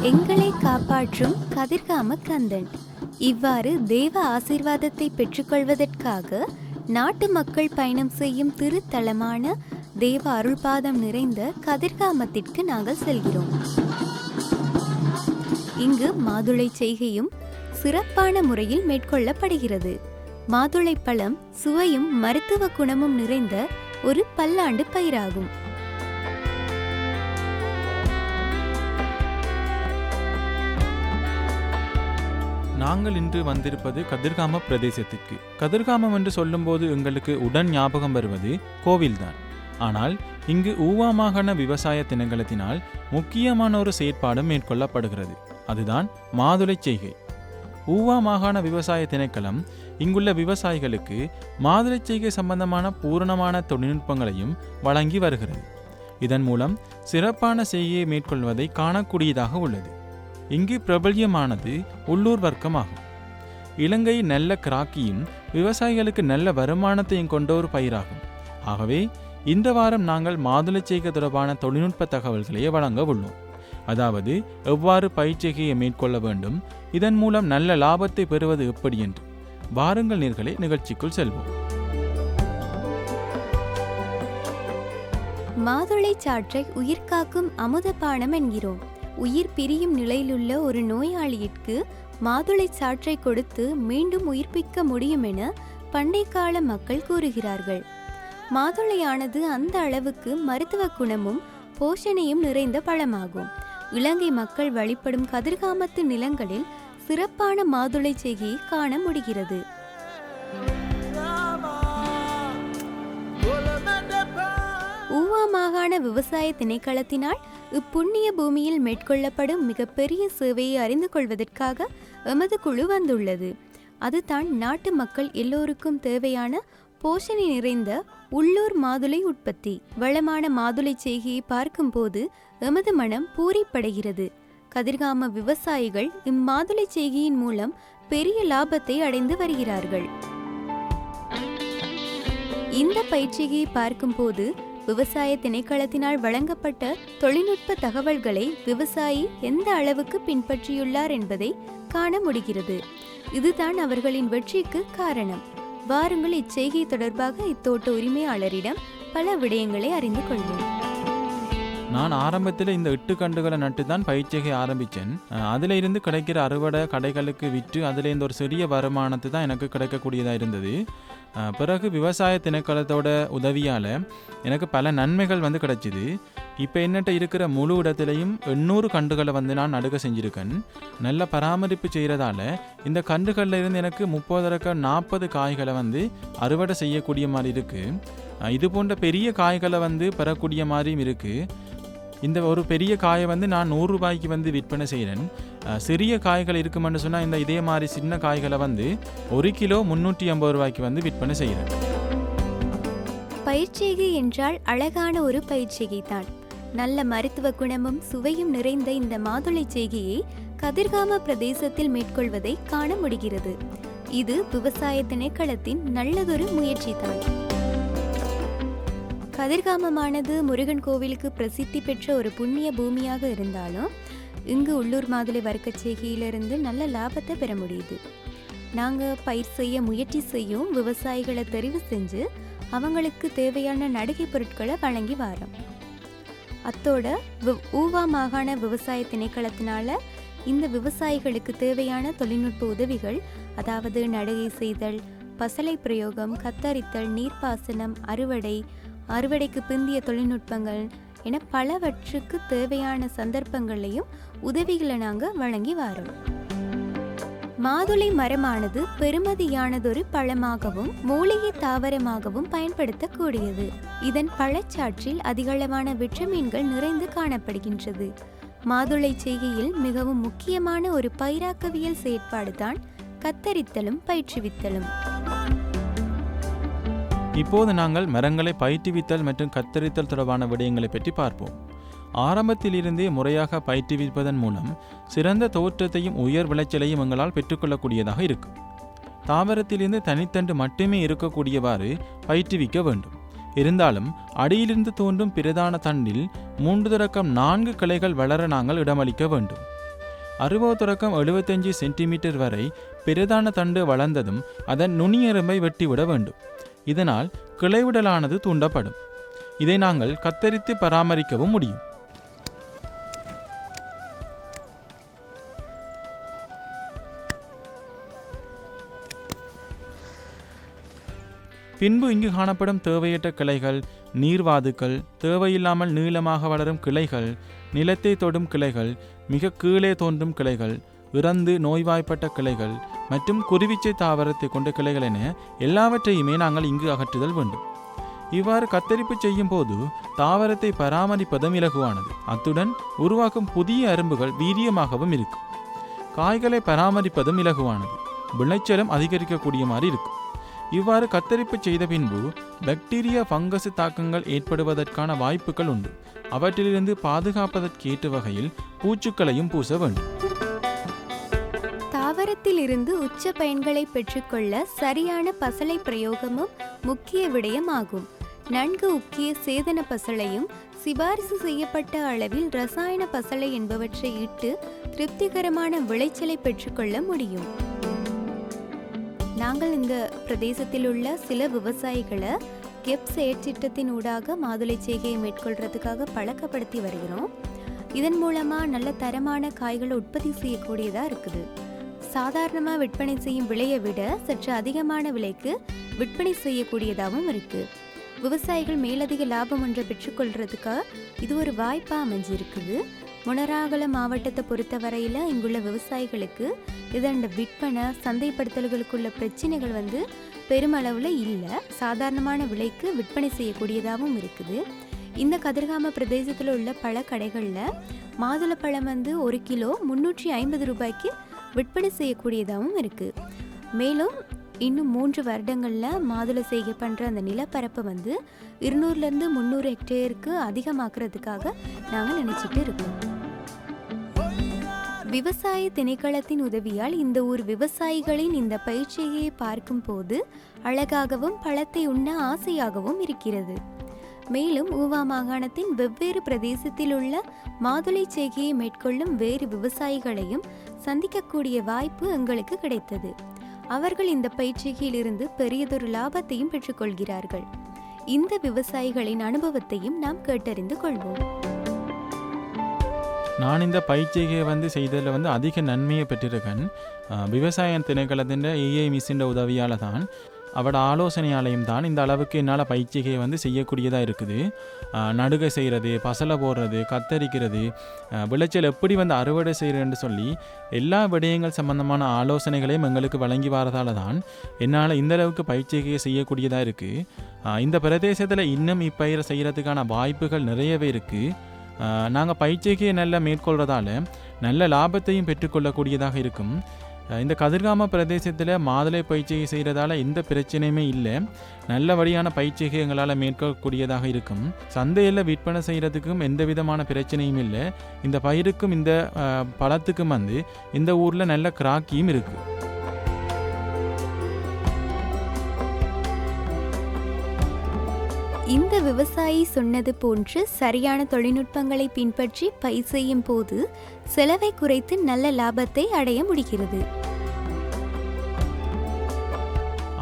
எங்களை காப்பாற்றும் கதிர்காம கந்தன். இவ்வாறு தேவ ஆசீர்வாதத்தை பெற்றுக்கொள்வதற்காக நாட்டு மக்கள் பயணம் செய்யும் திருத்தலமான தேவ அருள்பாதம் நிறைந்த கதிர்காமத்திற்கு நாங்கள் செல்கிறோம். இங்கு மாதுளை செய்கையும் சிறப்பான முறையில் மேற்கொள்ளப்படுகிறது. மாதுளை பழம் சுவையும் மருத்துவ குணமும் நிறைந்த ஒரு பல்லாண்டு பயிராகும். நாங்கள் இன்று வந்திருப்பது கதிர்காம பிரதேசத்திற்கு. கதிர்காமம் என்று சொல்லும்போது எங்களுக்கு உடன் ஞாபகம் வருவது கோவில்தான். ஆனால் இங்கு ஊவா மாகாண விவசாய திணைக்களத்தினால் முக்கியமான ஒரு செயற்பாடும் மேற்கொள்ளப்படுகிறது. அதுதான் மாதுளை செய்கை. ஊவா மாகாண விவசாய திணைக்களம் இங்குள்ள விவசாயிகளுக்கு மாதுளை செய்கை சம்பந்தமான பூரணமான தொழில்நுட்பங்களையும் வழங்கி வருகிறது. இதன் மூலம் சிறப்பான செய்கையை மேற்கொள்வதை காணக்கூடியதாக உள்ளது. இங்கு பிரபல்யமானது உள்ளூர் வர்க்கமாகும். இலங்கை நல்ல கிராக்கியும் விவசாயிகளுக்கு நல்ல வருமானத்தையும் கொண்ட ஒரு பயிராகும். ஆகவே இந்த வாரம் நாங்கள் மாதுளை செய்கை தொடர்பான தொழில்நுட்ப தகவல்களையே வழங்க உள்ளோம். அதாவது எவ்வாறு பயிர்ச்செய்கையை மேற்கொள்ள வேண்டும், இதன் மூலம் நல்ல லாபத்தை பெறுவது எப்படி என்று. வாருங்கள் நேயர்களே, நிகழ்ச்சிக்குள் செல்வோம். மாதுளை சாற்றை உயிர்காக்கும் அமுதபானம் என்கிறோம். உயிர் பிரியும் நிலையிலுள்ள ஒரு நோயாளியிற்கு மாதுளை சாற்றை கொடுத்து மீண்டும் உயிர்ப்பிக்க முடியும் என பண்டை கால மக்கள் கூறுகிறார்கள். மாதுளையானது அந்த அளவுக்கு மருத்துவ குணமும் போஷணையும் நிறைந்த பழமாகும். இலங்கை மக்கள் வழிபடும் கதிர்காமத்து நிலங்களில் சிறப்பான மாதுளை செய்கையை காண முடிகிறது. ஊவா மாகாண விவசாய திணைக்களத்தினால் இப்புண்ணிய பூமியில் மேற்கொள்ளப்படும் மிகப்பெரிய சேவையை அறிந்து கொள்வதற்காக எமது குழு வந்துள்ளது. அதுதான் நாட்டு மக்கள் எல்லோருக்கும் தேவையான போஷணை நிறைந்த உள்ளூர் மாதுளை உற்பத்தி. வளமான மாதுளை செய்கையை பார்க்கும் போது எமது மனம் பூரிப்படைகிறது. கதிர்காம விவசாயிகள் இம்மாதுளை செய்கையின் மூலம் பெரிய லாபத்தை அடைந்து வருகிறார்கள். இந்த பயிற்சியை பார்க்கும் போது விவசாய திணைக்களத்தினால் வழங்கப்பட்ட தொழில்நுட்ப தகவல்களை விவசாயி எந்த அளவுக்கு பின்பற்றியுள்ளார் என்பதை காண முடிகிறது. இதுதான் அவர்களின் வெற்றிக்கு காரணம். வாருங்கள், இச்செய்கை தொடர்பாக இத்தோட்ட உரிமையாளரிடம் பல விடயங்களை அறிந்து கொள்வோம். நான் ஆரம்பத்தில் இந்த 8 கண்டுகளை நட்டு தான் பயிர்ச்செய்கை ஆரம்பித்தேன். அதில் இருந்து கிடைக்கிற அறுவடை கடைகளுக்கு விற்று அதில் இந்த ஒரு சிறிய வருமானத்தை தான் எனக்கு கிடைக்கக்கூடியதாக இருந்தது. பிறகு விவசாய திணைக்களத்தோட உதவியால் எனக்கு பல நன்மைகள் கிடைச்சிது. இப்போ என்னட்ட இருக்கிற முழு இடத்துலையும் 800 கண்டுகளை நான் நடுக செஞ்சுருக்கேன். நல்ல பராமரிப்பு செய்கிறதால இந்த கண்டுகளில் இருந்து எனக்கு 30-40 காய்களை அறுவடை செய்யக்கூடிய மாதிரி இருக்குது. இது போன்ற பெரிய காய்களை பெறக்கூடிய மாதிரியும் இருக்குது. இந்த ஒரு பெரிய காயை நான் 100 ரூபாய்க்கு விற்பனை செய்கிறேன். சிறிய காய்கள் இருக்குமென்னு சொன்னால் இந்த இதே மாதிரி சின்ன காய்களை 1 கிலோ 350 ரூபாய்க்கு விற்பனை செய்கிறேன். பயிர்ச்செய்கை என்றால் அழகான ஒரு பயிர்ச்செய்கை தான். நல்ல மருத்துவ குணமும் சுவையும் நிறைந்த இந்த மாதுளை செய்கையை கதிர்காம பிரதேசத்தில் மேற்கொள்வதை காண முடிகிறது. இது விவசாய திணைக்களத்தின் நல்லதொரு முயற்சி தான். கதிர்காமமானது முருகன் கோவிலுக்கு பிரசித்தி பெற்ற ஒரு புண்ணிய பூமியாக இருந்தாலும் இங்கு உள்ளூர் மாதுளை வர்க்க செய்கையிலிருந்து நல்ல லாபத்தை பெற முடியுது. நாங்கள் பயிர் செய்ய முயற்சி செய்யும் விவசாயிகளை தெரிவு செஞ்சு அவங்களுக்கு தேவையான நடுகை பொருட்களை வழங்கி வரோம். அத்தோட ஊவா மாகாண விவசாய திணைக்களத்தினால இந்த விவசாயிகளுக்கு தேவையான தொழில்நுட்ப உதவிகள், அதாவது நடுகை செய்தல், பசலை பிரயோகம், கத்தரித்தல், நீர்ப்பாசனம், அறுவடைக்கு பிந்திய தொழில்நுட்பங்கள் என பலவற்றுக்கு தேவையான சந்தர்ப்பங்களையும் உதவிகளை நாங்கள் வழங்கி வரோம். மாதுளை மரமானது பெருமதியானதொரு பழமாகவும் மூலிகை தாவரமாகவும் பயன்படுத்தக்கூடியது. இதன் பழச்சாற்றில் அதிகளவான விட்டமின்கள் நிறைந்து காணப்படுகின்றது. மாதுளை செய்கையில் மிகவும் முக்கியமான ஒரு பயிராக்கவியல் செயற்பாடு தான் கத்தரித்தலும் பயிற்றுவித்தலும். இப்போது நாங்கள் மரங்களை பயிற்றுவித்தல் மற்றும் கத்தரித்தல் தொடர்பான விடயங்களை பற்றி பார்ப்போம். ஆரம்பத்திலிருந்தே முறையாக பயிற்றுவிப்பதன் மூலம் சிறந்த தோற்றத்தையும் உயர் விளைச்சலையும் எங்களால் பெற்றுக்கொள்ளக்கூடியதாக இருக்கும். தாவரத்திலிருந்து தனித்தண்டு மட்டுமே இருக்கக்கூடியவாறு பயிற்றுவிக்க வேண்டும். இருந்தாலும் அடியிலிருந்து தோன்றும் பிரதான தண்டில் 3-4 கிளைகள் வளர நாங்கள் இடமளிக்க வேண்டும். 60 தொடக்கம் 75 சென்டிமீட்டர் வரை பிரதான தண்டு வளர்ந்ததும் அதன் நுனியெரும்பை வெட்டிவிட வேண்டும். இதனால் கிளைவிடலானது தூண்டப்படும். இதை நாங்கள் கத்தரித்து பராமரிக்கவும் முடியும். பின்பு இங்கு காணப்படும் தேவையற்ற கிளைகள், நீர்வாதுக்கள், தேவையில்லாமல் நீளமாக வளரும் கிளைகள், நிலத்தை தொடும் கிளைகள், மிக கீழே தோன்றும் கிளைகள், இறந்து நோய்வாய்ப்பட்ட கிளைகள் மற்றும் குருவிச்சை தாவரத்தை கொண்ட கிளைகள் என எல்லாவற்றையுமே நாங்கள் இங்கு அகற்றுதல் வேண்டும். இவ்வாறு கத்தரிப்பு செய்யும் போது தாவரத்தை பராமரிப்பதும் இலகுவானது. அத்துடன் உருவாக்கும் புதிய அரும்புகள் வீரியமாகவும் இருக்கும். காய்களை பராமரிப்பதும் இலகுவானது. விளைச்சலும் அதிகரிக்கக்கூடிய மாதிரி இருக்கும். இவ்வாறு கத்தரிப்பு செய்த பின்பு பாக்டீரியா, ஃபங்கஸ் தாக்கங்கள் ஏற்படுவதற்கான வாய்ப்புகள் உண்டு. அவற்றிலிருந்து பாதுகாப்பதற்கேற்ற வகையில் பூச்சுக்களையும் பூச வேண்டும். தாவரத்தில் இருந்து உச்ச பயன்களை பெற்றுக்கொள்ள சரியான பசலை பிரயோகமும் முக்கிய விடயமாகும். நன்கு உக்கிய சேதன பசலையும் சிபாரிசு செய்யப்பட்ட அளவில் ரசாயன பசலை என்பவற்றை இட்டு திருப்திகரமான விளைச்சலை பெற்றுக்கொள்ள முடியும். நாங்கள் இந்த பிரதேசத்தில் உள்ள சில விவசாயிகளை கெப் செயற்திட்டத்தின் ஊடாக மாதுளை செய்கையை மேற்கொள்றதுக்காக பழக்கப்படுத்தி வருகிறோம். இதன் மூலமாக நல்ல தரமான காய்களை உற்பத்தி செய்யக்கூடியதாக இருக்குது. சாதாரணமாக விற்பனை செய்யும் விலையை விட சற்று அதிகமான விலைக்கு விற்பனை செய்யக்கூடியதாகவும் இருக்குது. விவசாயிகள் மேலதிக லாபம் ஒன்றை பெற்றுக்கொள்றதுக்காக இது ஒரு வாய்ப்பாக அமைஞ்சிருக்குது. மொனராகல மாவட்டத்தை பொறுத்த வரையில் இங்குள்ள விவசாயிகளுக்கு இதோட விற்பனை, சந்தைப்படுத்தல்களுக்குள்ள பிரச்சனைகள் பெருமளவில் இல்லை. சாதாரணமான விலைக்கு விற்பனை செய்யக்கூடியதாகவும் இருக்குது. இந்த கதிர்காம பிரதேசத்தில் உள்ள பல கடைகளில் மாதுளப்பழம் 1 கிலோ 350 ரூபாய்க்கு விற்பனை செய்யக்கூடியதாகவும் இருக்குது. மேலும் இன்னும் 3 வருடங்களில் மாதுளை செய்கை பண்ணுற அந்த நிலப்பரப்பை 200லேருந்து 300 ஹெக்டேருக்கு அதிகமாக்குறதுக்காக நாங்கள் நினச்சிட்டு இருக்கோம். விவசாய திணைக்களத்தின் உதவியால் இந்த ஊர் விவசாயிகளின் இந்த பயிற்சியை பார்க்கும் போது அழகாகவும் பழத்தை உண்ண ஆசையாகவும் இருக்கிறது. மேலும் ஊவா மாகாணத்தின் வெவ்வேறு பிரதேசத்தில் உள்ள மாதுளை செய்கையை மேற்கொள்ளும் வேறு விவசாயிகளையும் சந்திக்கக்கூடிய வாய்ப்பு எங்களுக்கு கிடைத்தது. அவர்கள் இந்த பயிற்சியில் இருந்து பெரியதொரு லாபத்தையும் பெற்றுக்கொள்கிறார்கள். இந்த விவசாயிகளின் அனுபவத்தையும் நாம் கேட்டறிந்து கொள்வோம். நான் இந்த பயிற்சியை செய்ததில் அதிக நன்மையை பெற்றிருக்கேன். விவசாய திணைக்களத்தின் ஏஐ மிஸ்ஸின் உதவியால் தான், அவட ஆலோசனையாலையும் தான் இந்த அளவுக்கு என்னால் பயிற்சிகையை செய்யக்கூடியதாக இருக்குது. நடுகை செய்கிறது, பசலை போடுறது, கத்தரிக்கிறது, விளைச்சல் எப்படி அறுவடை செய்கிறேன்னு சொல்லி எல்லா விடயங்கள் சம்பந்தமான ஆலோசனைகளையும் எங்களுக்கு வழங்கி வரதால தான் என்னால் இந்த அளவுக்கு பயிற்சிகையை செய்யக்கூடியதாக இருக்குது. இந்த பிரதேசத்தில் இன்னும் இப்பயிரை செய்கிறதுக்கான வாய்ப்புகள் நிறையவே இருக்குது. நாங்கள் பயிற்சிகையை நல்லா மேற்கொள்கிறதால நல்ல லாபத்தையும் பெற்றுக்கொள்ளக்கூடியதாக இருக்கும். இந்த கதிர்காம பிரதேசத்தில் மாதுளை பயிற்சிகை செய்கிறதால எந்த பிரச்சனையுமே இல்லை. நல்லபடியான பயிற்சிகை எங்களால் மேற்கொள்ளக்கூடியதாக இருக்கும். சந்தையில் விற்பனை செய்கிறதுக்கும் எந்த விதமான பிரச்சனையும் இல்லை. இந்த பயிருக்கும் இந்த பழத்துக்கும் இந்த ஊரில் நல்ல கிராக்கியும் இருக்குது. இந்த விவசாயி சொன்னது போன்று சரியான தொழில்நுட்பங்களை பின்பற்றி பயிர் செய்யும் போது செலவை குறைத்து நல்ல லாபத்தை அடைய முடிகிறது.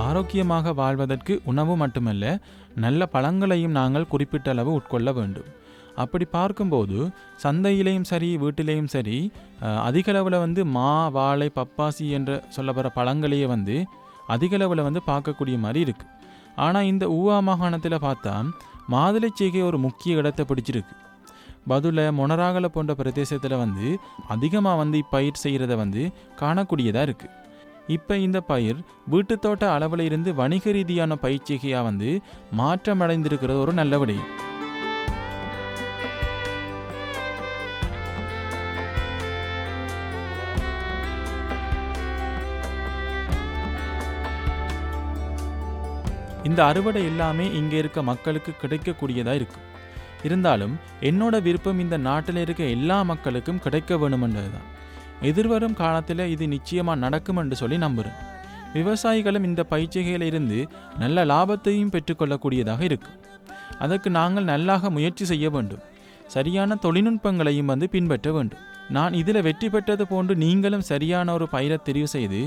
ஆரோக்கியமாக வாழ்வதற்கு உணவு மட்டுமல்ல, நல்ல பழங்களையும் நாங்கள் குறிப்பிட்ட அளவு உட்கொள்ள வேண்டும். அப்படி பார்க்கும்போது சந்தையிலையும் சரி, வீட்டிலையும் சரி, அதிகளவில் மா, வாழை, பப்பாசி என்று சொல்லப்படுற பழங்களையே அதிகளவில் பார்க்கக்கூடிய மாதிரி இருக்குது. ஆனால் இந்த ஊவா மாகாணத்தில் பார்த்தா மாதுளை செய்கை ஒரு முக்கிய இடத்தை பிடிச்சிருக்கு. பதுளை, மொனராகலை போன்ற பிரதேசத்தில் அதிகமாக இப்பயிர் செய்கிறத காணக்கூடியதாக இருக்குது. இப்போ இந்த பயிர் வீட்டுத்தோட்ட அளவில் இருந்து வணிக ரீதியான பயிற்சிகையாக மாற்றமடைந்திருக்கிறது ஒரு நல்ல விடயம். இந்த அறுவடை எல்லாமே இங்கே இருக்க மக்களுக்கு கிடைக்கக்கூடியதாக இருக்கும். இருந்தாலும் என்னோட விருப்பம் இந்த நாட்டில் இருக்க எல்லா மக்களுக்கும் கிடைக்க வேணுமென்றது தான். எதிர்வரும் காலத்தில் இது நிச்சயமாக நடக்கும் என்று சொல்லி நம்புகிறேன். விவசாயிகளும் இந்த பயிற்சிகையில் இருந்து நல்ல லாபத்தையும் பெற்றுக்கொள்ளக்கூடியதாக இருக்கும். அதற்கு நாங்கள் நல்லாக முயற்சி செய்ய வேண்டும். சரியான தொழில்நுட்பங்களையும் பின்பற்ற வேண்டும். நான் இதில் வெற்றி பெற்றது போன்று நீங்களும் சரியான ஒரு பயிரை தெரிவு செய்து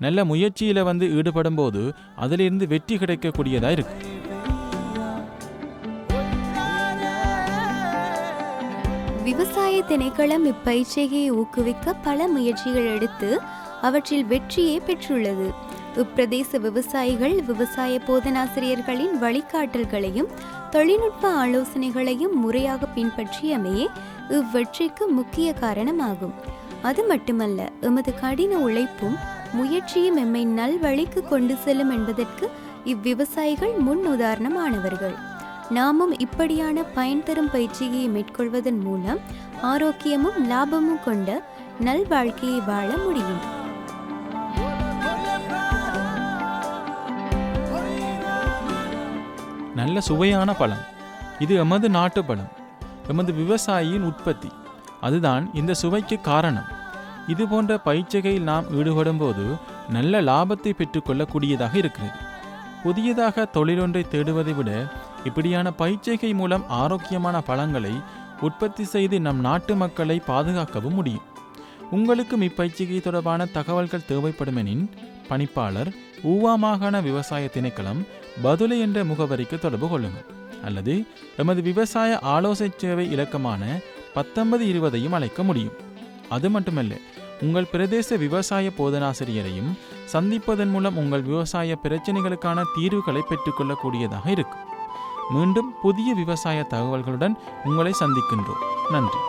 நல்ல முயற்சியில் ஈடுபடும் போது அதிலிருந்து வெற்றி கிடைக்கக்கூடியதாக இருக்கு. விவசாய திணைக்களம் இப்பயிற்சியை ஊக்குவிக்க பல முயற்சிகள் எடுத்து அவற்றில் வெற்றியை பெற்றுள்ளது. இப்பிரதேச விவசாயிகள் விவசாய போதனாசிரியர்களின் வழிகாட்டல்களையும் தொழில்நுட்ப ஆலோசனைகளையும் முறையாக பின்பற்றியமையே இவ்வெற்றிக்கு முக்கிய காரணமாகும். அது மட்டுமல்ல, எமது கடின உழைப்பும் முயற்சியும் எம்மை நல்வழிக்கு கொண்டு செல்லும் என்பதற்கு இவ்விவசாயிகள் முன் உதாரணமானவர்கள். நாமும் இப்படியான பயன் தரும் பயிற்சியை மேற்கொள்வதன் மூலம் ஆரோக்கியமும் லாபமும் கொண்ட நல்வாழ்க்கையை வாழ முடியும். நல்ல சுவையான பழம். இது எமது நாட்டு பழம், எமது விவசாயியின் உற்பத்தி. அதுதான் இந்த சுவைக்கு காரணம். இது போன்ற பயிற்சிகையில் நாம் ஈடுபடும் போது நல்ல லாபத்தை பெற்றுக்கொள்ளக்கூடியதாக இருக்கிறது. புதியதாக தொழிலொன்றை தேடுவதை விட இப்படியான பயிற்சிகை மூலம் ஆரோக்கியமான பழங்களை உற்பத்தி செய்து நம் நாட்டு மக்களை பாதுகாக்கவும் முடியும். உங்களுக்கும் இப்பயிற்சிகை தொடர்பான தகவல்கள் தேவைப்படுமெனின் பணிப்பாளர் ஊவா மாகாண விவசாய திணைக்களம் பதுளை என்ற முகவரிக்கு தொடர்பு கொள்ளுங்கள், அல்லது எமது விவசாய ஆலோசனை சேவை இலக்கமான 1920 அழைக்க முடியும். அது மட்டுமல்ல, உங்கள் பிரதேச விவசாய போதனாசிரியரையும் சந்திப்பதன் மூலம் உங்கள் விவசாய பிரச்சனைகளுக்கான தீர்வுகளை பெற்றுக்கொள்ளக்கூடியதாக இருக்கும். மீண்டும் புதிய விவசாய தகவல்களுடன் உங்களை சந்திக்கின்றோம். நன்றி.